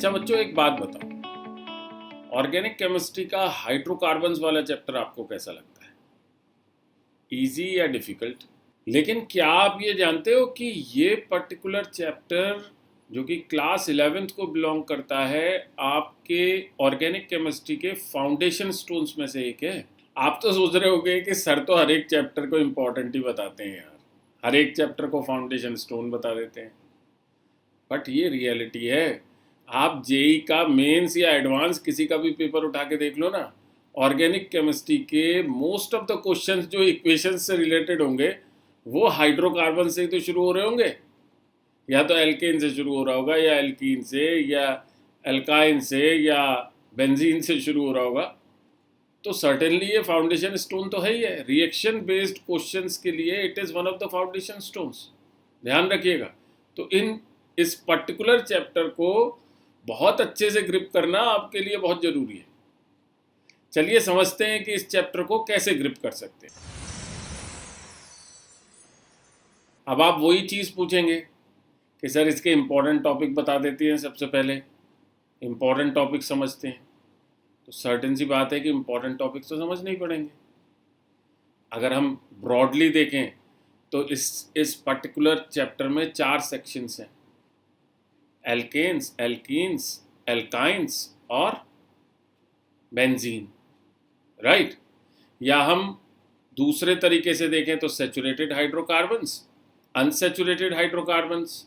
अच्छा बच्चों, एक बात बताओ, ऑर्गेनिक केमिस्ट्री का हाइड्रोकार्बन्स वाला चैप्टर आपको कैसा लगता है? इजी या डिफिकल्ट? लेकिन क्या आप ये जानते हो कि ये पर्टिकुलर चैप्टर जो कि क्लास 11th को बिलोंग करता है, आपके ऑर्गेनिक केमिस्ट्री के फाउंडेशन स्टोन्स में से एक है। आप तो सोच रहे होगे कि सर तो हर एक चैप्टर को इम्पोर्टेंट ही बताते हैं यार, हर एक चैप्टर को फाउंडेशन स्टोन बता देते हैं, बट ये रियलिटी है। आप जेई का मेंस या एडवांस किसी का भी पेपर उठा के देख लो ना, ऑर्गेनिक केमिस्ट्री के मोस्ट ऑफ द क्वेश्चंस जो इक्वेशन से रिलेटेड होंगे वो हाइड्रोकार्बन से ही तो शुरू हो रहे होंगे, या तो एल्केन से शुरू हो रहा होगा, या एल्कीन से, या एल्काइन से, या बेंजीन से शुरू हो रहा होगा। तो सर्टेनली ये फाउंडेशन स्टोन तो है ही है। रिएक्शन बेस्ड क्वेश्चंस के लिए it is one of the foundation stones, ध्यान रखिएगा। तो इस पर्टिकुलर चैप्टर को बहुत अच्छे से ग्रिप करना आपके लिए बहुत जरूरी है। चलिए समझते हैं कि इस चैप्टर को कैसे ग्रिप कर सकते हैं। अब आप वही चीज़ पूछेंगे कि सर इसके इम्पोर्टेंट टॉपिक बता देती हैं, सबसे पहले इम्पोर्टेंट टॉपिक समझते हैं। तो सर्टेन सी बात है कि इम्पोर्टेंट टॉपिक तो समझने ही पड़ेंगे। अगर हम ब्रॉडली देखें तो इस पर्टिकुलर चैप्टर में 4 सेक्शंस हैं: एल्केन्स, एल्कीन्स, एल्काइंस और बेंजीन, राइट। या हम दूसरे तरीके से देखें तो सैचुरेटेड हाइड्रोकार्बन्स, अनसैचुरेटेड हाइड्रोकार्बन्स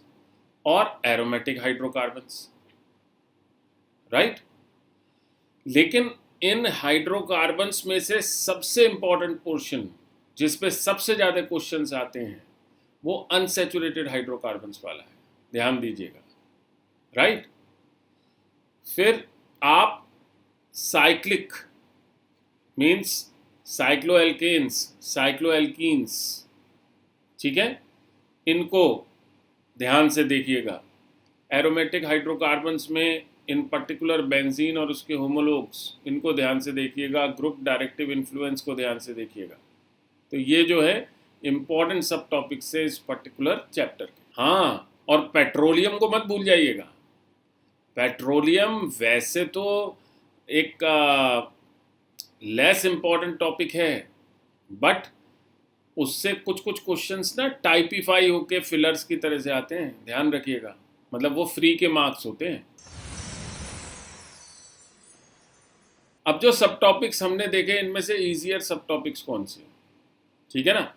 और एरोमेटिक हाइड्रोकार्बन्स, राइट। लेकिन इन हाइड्रोकार्बन्स में से सबसे इंपॉर्टेंट पोर्शन जिस पे सबसे ज़्यादा क्वेश्चंस आते हैं वो अनसैचुरेटेड हाइड्रोकार्बन्स वाला है, ध्यान दीजिएगा, राइट। फिर आप साइक्लिक मीन्स साइक्लोएल्केन्स, साइक्लोएल्कीन्स, ठीक है, इनको ध्यान से देखिएगा। एरोमेटिक हाइड्रोकार्बन्स में इन पर्टिकुलर बेंजीन और उसके होमोलोग्स, इनको ध्यान से देखिएगा। ग्रुप डायरेक्टिव इन्फ्लुएंस को ध्यान से देखिएगा। तो ये जो है इम्पॉर्टेंट सब टॉपिक्स है इस पर्टिकुलर चैप्टर के। हाँ, और पेट्रोलियम को मत भूल जाइएगा। पेट्रोलियम वैसे तो एक लेस इम्पॉर्टेंट टॉपिक है, बट उससे कुछ कुछ क्वेश्चंस ना टाइपिफाई होके फिलर्स की तरह से आते हैं, ध्यान रखिएगा। मतलब वो फ्री के मार्क्स होते हैं। अब जो सब टॉपिक्स हमने देखे इनमें से इजियर सब टॉपिक्स कौन से, ठीक है ना।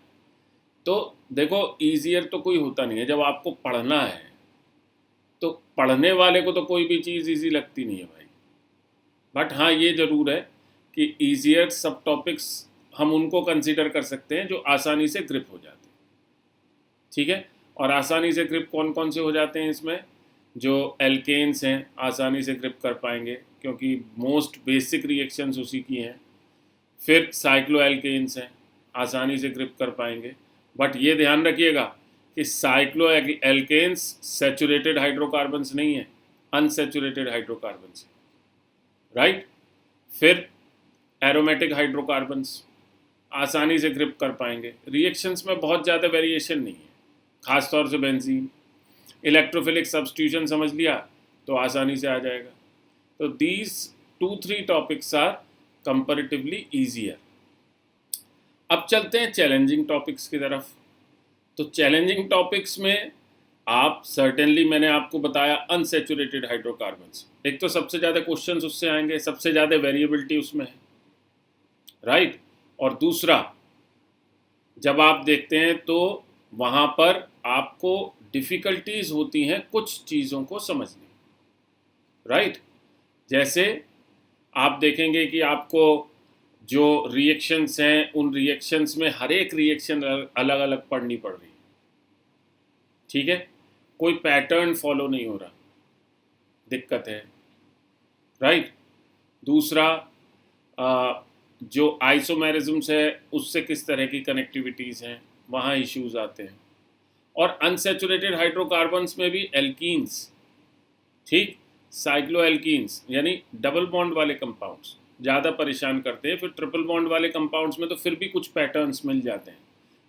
तो देखो, इजियर तो कोई होता नहीं है। जब आपको पढ़ना है तो पढ़ने वाले को तो कोई भी चीज़ इजी लगती नहीं है भाई। बट हाँ, ये ज़रूर है कि इजियर सब टॉपिक्स हम उनको कंसीडर कर सकते हैं जो आसानी से ग्रिप हो जाते हैं, ठीक है। और आसानी से ग्रिप कौन कौन से हो जाते हैं इसमें? जो एल्केन्स हैं आसानी से ग्रिप कर पाएंगे क्योंकि मोस्ट बेसिक रिएक्शंस उसी की हैं। फिर साइक्लो एल्केन्स हैं, आसानी से ग्रिप कर पाएंगे। बट ये ध्यान रखिएगा कि साइक्लो एल्केन्स सैचुरेटेड हाइड्रोकार्बन्स नहीं है, अनसैचुरेटेड हाइड्रोकार्बन्स, राइट। फिर एरोमेटिक हाइड्रोकार्बन्स आसानी से ग्रिप कर पाएंगे। रिएक्शंस में बहुत ज़्यादा वेरिएशन नहीं है, खासतौर से बेंजीन। इलेक्ट्रोफिलिक सब्स्टिट्यूशन समझ लिया तो आसानी से आ जाएगा। तो these 2-3 topics are comparatively easier. अब चलते हैं चैलेंजिंग टॉपिक्स की तरफ। तो चैलेंजिंग टॉपिक्स में आप सर्टेनली, मैंने आपको बताया, अनसैचुरेटेड हाइड्रोकार्बन्स। एक तो सबसे ज़्यादा क्वेश्चंस उससे आएंगे, सबसे ज़्यादा वेरिएबिलिटी उसमें है, राइट। और दूसरा, जब आप देखते हैं तो वहाँ पर आपको डिफ़िकल्टीज होती हैं कुछ चीज़ों को समझने, राइट। जैसे आप देखेंगे कि आपको जो रिएक्शंस हैं उन रिएक्शंस में हर एक रिएक्शन अलग अलग पढ़नी पड़ रही है, ठीक है। कोई पैटर्न फॉलो नहीं हो रहा, दिक्कत है, राइट। दूसरा, जो आइसोमेरिज्म्स है उससे किस तरह की कनेक्टिविटीज़ हैं, वहाँ इश्यूज आते हैं। और अनसैचुरेटेड हाइड्रोकार्बन्स में भी एल्कीन्स, ठीक, साइक्लो एल्कीन्स यानी डबल बॉन्ड वाले कंपाउंड्स ज़्यादा परेशान करते हैं। फिर ट्रिपल बॉन्ड वाले कंपाउंड्स में तो फिर भी कुछ पैटर्न्स मिल जाते हैं,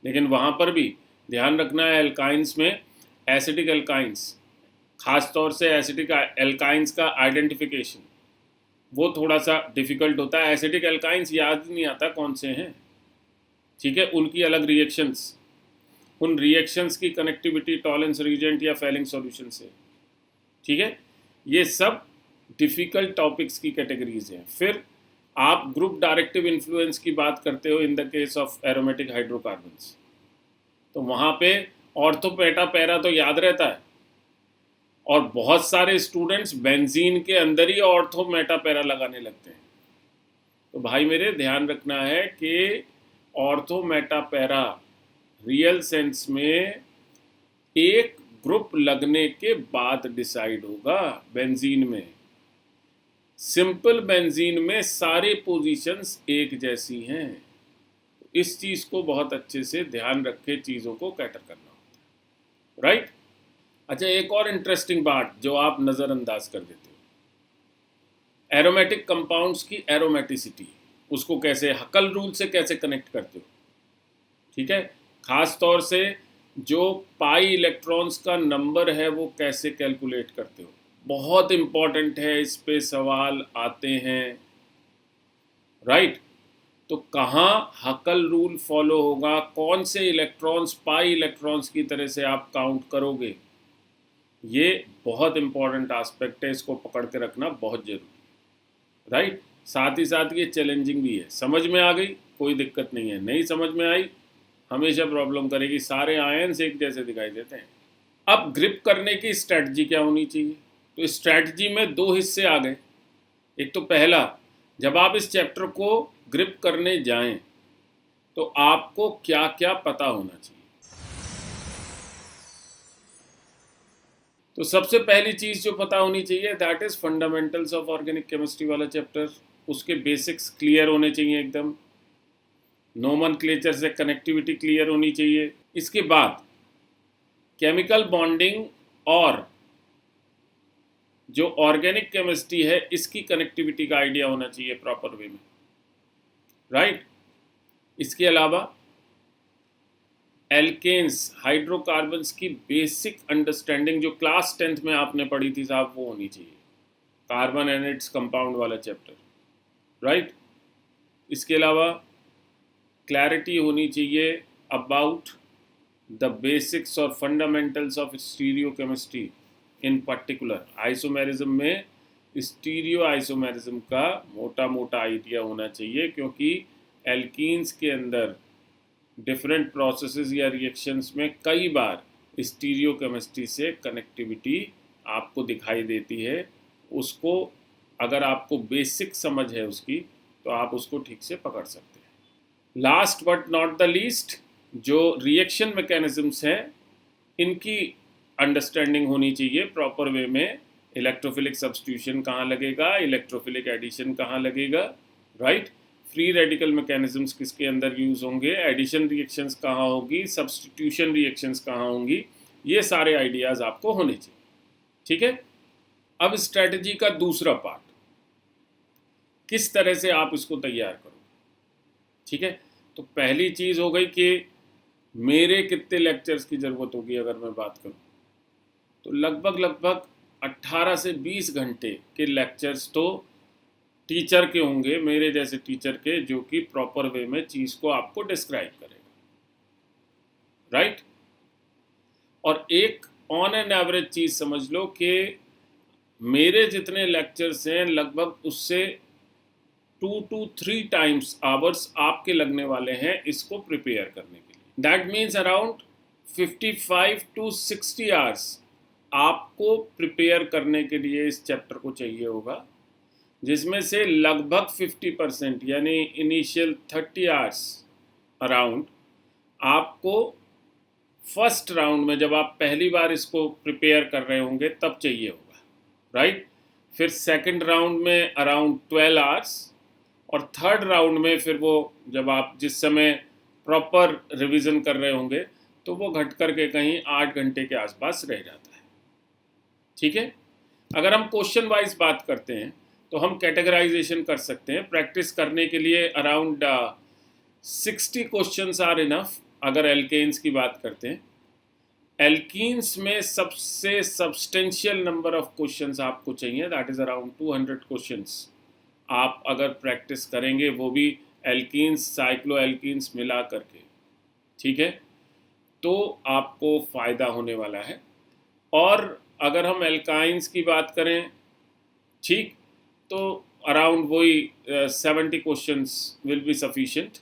लेकिन वहाँ पर भी ध्यान रखना है, एल्काइंस में एसिडिक एल्काइंस ख़ास तौर से एसिडिक एल्काइंस का आइडेंटिफिकेशन वो थोड़ा सा डिफ़िकल्ट होता है। एसिडिक एल्काइंस याद नहीं आता कौन से हैं, ठीक है, उनकी अलग रिएक्शंस, उन रिएक्शंस की कनेक्टिविटी टॉलेंस रीजेंट या फेलिंग सॉल्यूशन से, ठीक है, ये सब डिफ़िकल्ट टॉपिक्स की कैटेगरीज हैं। फिर आप ग्रुप डायरेक्टिव इन्फ्लुएंस की बात करते हो in the case of aromatic hydrocarbons, तो वहाँ पे ऑर्थो पेटा पैरा तो याद रहता है, और बहुत सारे स्टूडेंट्स बेंजीन के अंदर ही ऑर्थो मेटा पैरा लगाने लगते हैं। तो भाई मेरे ध्यान रखना है कि ortho Meta para real sense में एक ग्रुप लगने के बाद डिसाइड होगा। बेंजीन में, सिंपल बेंजीन में सारे पोजीशंस एक जैसी हैं। इस चीज़ को बहुत अच्छे से ध्यान रख के चीज़ों को कैटर करना होता है, राइट। अच्छा, एक और इंटरेस्टिंग बात जो आप नज़रअंदाज कर देते हो, एरोमेटिक कंपाउंड्स की एरोमेटिसिटी, उसको कैसे हकल रूल से कैसे कनेक्ट करते हो, ठीक है, ख़ास तौर से जो पाई इलेक्ट्रॉन्स का नंबर है वो कैसे कैलकुलेट करते हो, बहुत इम्पॉर्टेंट है, इस पे सवाल आते हैं, राइट। तो कहाँ हकल रूल फॉलो होगा, कौन से इलेक्ट्रॉन्स पाई इलेक्ट्रॉन्स की तरह से आप काउंट करोगे, ये बहुत इंपॉर्टेंट एस्पेक्ट है, इसको पकड़ के रखना बहुत जरूरी, राइट। साथ ही साथ ये चैलेंजिंग भी है। समझ में आ गई कोई दिक्कत नहीं है, नहीं समझ में आई हमेशा प्रॉब्लम करेगी, सारे आयन्स एक जैसे दिखाई देते हैं। अब ग्रिप करने की स्ट्रैटेजी क्या होनी चाहिए, तो स्ट्रैटेजी में दो हिस्से आ गए। एक तो पहला, जब आप इस चैप्टर को ग्रिप करने जाएं तो आपको क्या क्या पता होना चाहिए। तो सबसे पहली चीज़ जो पता होनी चाहिए that is fundamentals of organic chemistry वाला चैप्टर, उसके बेसिक्स क्लियर होने चाहिए एकदम, नोमेनक्लेचर से कनेक्टिविटी क्लियर होनी चाहिए। इसके बाद केमिकल बॉन्डिंग और जो ऑर्गेनिक केमिस्ट्री है इसकी कनेक्टिविटी का आइडिया होना चाहिए प्रॉपर वे में, राइट। इसके अलावा एल्केन्स हाइड्रोकार्बन्स की बेसिक अंडरस्टैंडिंग जो क्लास 10th में आपने पढ़ी थी साहब वो होनी चाहिए, कार्बन एंड इट्स कंपाउंड वाला चैप्टर, राइट। इसके अलावा क्लैरिटी होनी चाहिए अबाउट द बेसिक्स और fundamentals of stereochemistry, in particular isomerism में स्टीरियो आइसोमेरिज्म का मोटा मोटा आइडिया होना चाहिए, क्योंकि एल्कीन्स के अंदर डिफरेंट प्रोसेसेस या रिएक्शंस में कई बार स्टीरियोकेमिस्ट्री से कनेक्टिविटी आपको दिखाई देती है। उसको अगर आपको बेसिक समझ है उसकी तो आप उसको ठीक से पकड़ सकते हैं। Last but not the least, जो रिएक्शन मैकेनिज्म्स हैं इनकी अंडरस्टैंडिंग होनी चाहिए प्रॉपर वे में। इलेक्ट्रोफिलिक सब्स्टिट्यूशन कहाँ लगेगा, इलेक्ट्रोफिलिक एडिशन कहाँ लगेगा, राइट। फ्री रेडिकल मैकेनिज्म्स किसके अंदर यूज़ होंगे, एडिशन रिएक्शंस कहाँ होगी, सब्स्टिट्यूशन रिएक्शंस कहाँ होंगी, ये सारे आइडियाज़ आपको होने चाहिए, ठीक है। अब स्ट्रेटजी का दूसरा पार्ट, किस तरह से आप इसको तैयार करोगे, ठीक है। तो पहली चीज़ हो गई कि मेरे कितने लेक्चर्स की ज़रूरत होगी, अगर मैं बात करूँ तो लगभग 18 से 20 घंटे के लेक्चर्स तो टीचर के होंगे, मेरे जैसे टीचर के, जो कि प्रॉपर वे में चीज़ को आपको डिस्क्राइब करेगा, राइट। और एक ऑन एन एवरेज चीज़ समझ लो कि मेरे जितने लेक्चर्स हैं लगभग उससे 2 to 3 टाइम्स आवर्स आपके लगने वाले हैं इसको प्रिपेयर करने के लिए। That means around 55 to 60 hours आपको प्रिपेयर करने के लिए इस चैप्टर को चाहिए होगा, जिसमें से लगभग 50% यानी इनिशियल 30 आवर्स अराउंड आपको फर्स्ट राउंड में, जब आप पहली बार इसको प्रिपेयर कर रहे होंगे तब चाहिए होगा, राइट। फिर सेकंड राउंड में अराउंड 12 आवर्स, और थर्ड राउंड में फिर वो जब आप जिस समय प्रॉपर रिवीजन कर रहे होंगे तो वो घट कर के कहीं 8 घंटे के आसपास रह जाता है, ठीक है। अगर हम क्वेश्चन वाइज बात करते हैं तो हम कैटेगराइजेशन कर सकते हैं। प्रैक्टिस करने के लिए अराउंड 60 क्वेश्चंस आर इनफ अगर एल्केन्स की बात करते हैं, एल्कीन्स में सबसे सब्सटेंशियल नंबर ऑफ क्वेश्चंस आपको चाहिए, दैट इज अराउंड 200 क्वेश्चंस। आप अगर प्रैक्टिस करेंगे वो भी एल्कीन्स साइक्लो एल्कीन्स मिला करके, ठीक है, तो आपको फ़ायदा होने वाला है। और अगर हम एल्काइंस की बात करें, ठीक, तो अराउंड वही 70 questions will be sufficient.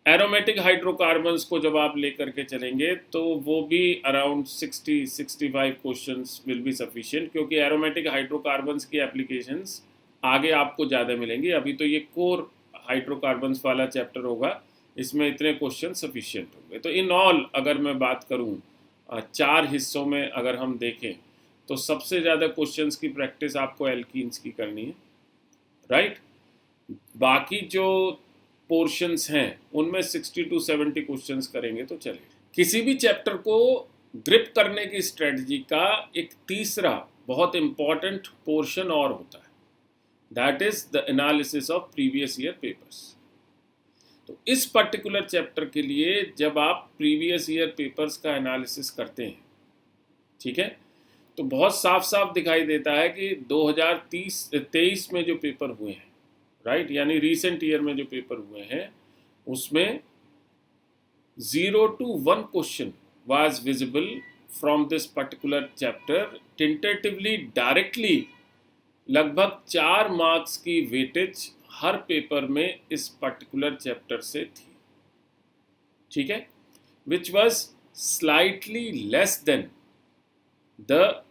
Aromatic hydrocarbons को जब आप लेकर के चलेंगे तो वो भी around 60-65 questions will be sufficient, क्योंकि एरोमेटिक हाइड्रोकार्बन्स की एप्लीकेशंस आगे आपको ज़्यादा मिलेंगी। अभी तो ये कोर हाइड्रोकार्बन्स वाला चैप्टर होगा, इसमें इतने क्वेश्चन सफिशिएंट होंगे। तो इन ऑल अगर मैं बात करूं 4 हिस्सों में अगर हम देखें तो सबसे ज़्यादा क्वेश्चंस की प्रैक्टिस आपको एल्कीन्स की करनी है, राइट। बाकी जो पोर्शंस हैं उनमें 60 to 70 क्वेश्चंस करेंगे तो चलेगा। किसी भी चैप्टर को ग्रिप करने की स्ट्रेटजी का एक तीसरा बहुत इंपॉर्टेंट पोर्शन और होता है, that is the analysis of previous year papers. तो इस पर्टिकुलर चैप्टर के लिए जब आप प्रीवियस ईयर पेपर्स का एनालिसिस करते हैं, ठीक है, तो बहुत साफ साफ दिखाई देता है कि 2023 में जो पेपर हुए हैं, राइट, यानी रीसेंट ईयर में जो पेपर हुए हैं उसमें 0 to 1 question was visible from this particular chapter tentatively directly. लगभग 4 मार्क्स की वेटेज हर पेपर में इस पर्टिकुलर चैप्टर से थी, ठीक है, which was slightly less than the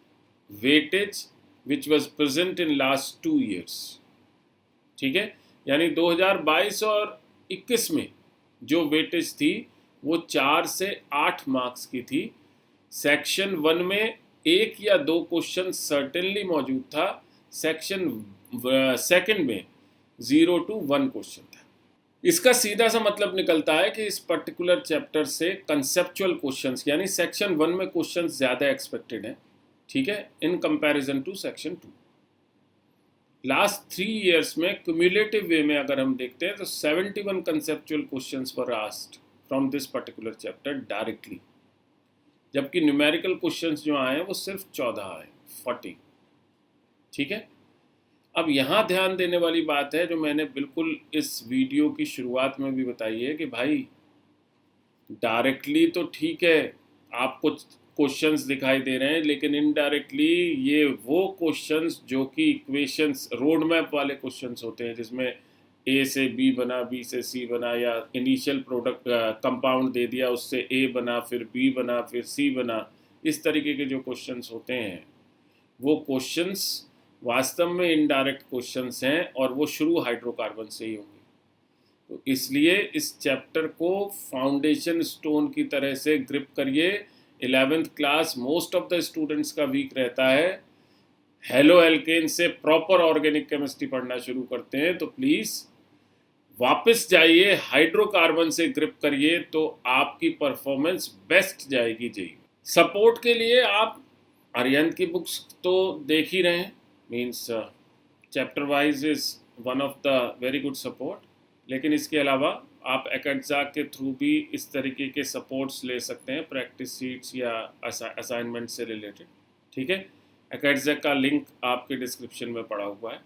weightage which was present in last 2 years, ठीक है। यानी 2022 और 21 में जो वेटेज थी वो 4 से 8 मार्क्स की थी। सेक्शन 1 में 1 या 2 क्वेश्चन सर्टेनली मौजूद था, सेक्शन सेकंड में 0 to 1 क्वेश्चन था। इसका सीधा सा मतलब निकलता है कि इस पर्टिकुलर चैप्टर से कंसेप्चुअल क्वेश्चंस, यानी सेक्शन 1 में क्वेश्चंस ज़्यादा एक्सपेक्टेड हैं, ठीक है, in comparison to section 2। Last 3 years में क्यूमुलेटिव वे में अगर हम देखते हैं तो 71 conceptual questions were asked from this particular chapter directly, जबकि न्यूमेरिकल क्वेश्चंस जो आए हैं वो सिर्फ 14 आए, 40, ठीक है। अब यहाँ ध्यान देने वाली बात है जो मैंने बिल्कुल इस वीडियो की शुरुआत में भी बताई है कि भाई डायरेक्टली तो ठीक है आपको क्वेश्चंस दिखाई दे रहे हैं, लेकिन इनडायरेक्टली ये वो क्वेश्चंस जो कि इक्वेशंस रोड मैप वाले क्वेश्चंस होते हैं, जिसमें ए से बी बना, बी से सी बना, या इनिशियल प्रोडक्ट कंपाउंड दे दिया, उससे ए बना, फिर बी बना, फिर सी बना, इस तरीके के जो क्वेश्चंस होते हैं वो क्वेश्चंस वास्तव में इनडायरेक्ट क्वेश्चंस हैं और वो शुरू हाइड्रोकार्बन से ही होंगे। तो इसलिए इस चैप्टर को फाउंडेशन स्टोन की तरह से ग्रिप करिए। 11th class most of the students का वीक रहता है, हेलो एल्केन से प्रॉपर ऑर्गेनिक केमिस्ट्री पढ़ना शुरू करते हैं, तो प्लीज़ वापस जाइए, हाइड्रोकार्बन से ग्रिप करिए, तो आपकी परफॉर्मेंस बेस्ट जाएगी जी। सपोर्ट के लिए आप आर्यन की बुक्स तो देख ही रहे हैं, means chapter wise is one of the very good support, लेकिन इसके अलावा आप एकेडज़ाक के थ्रू भी इस तरीके के सपोर्ट्स ले सकते हैं, प्रैक्टिस शीट्स या असाइनमेंट से रिलेटेड, ठीक है। एकेडज़ाक का लिंक आपके डिस्क्रिप्शन में पड़ा हुआ है।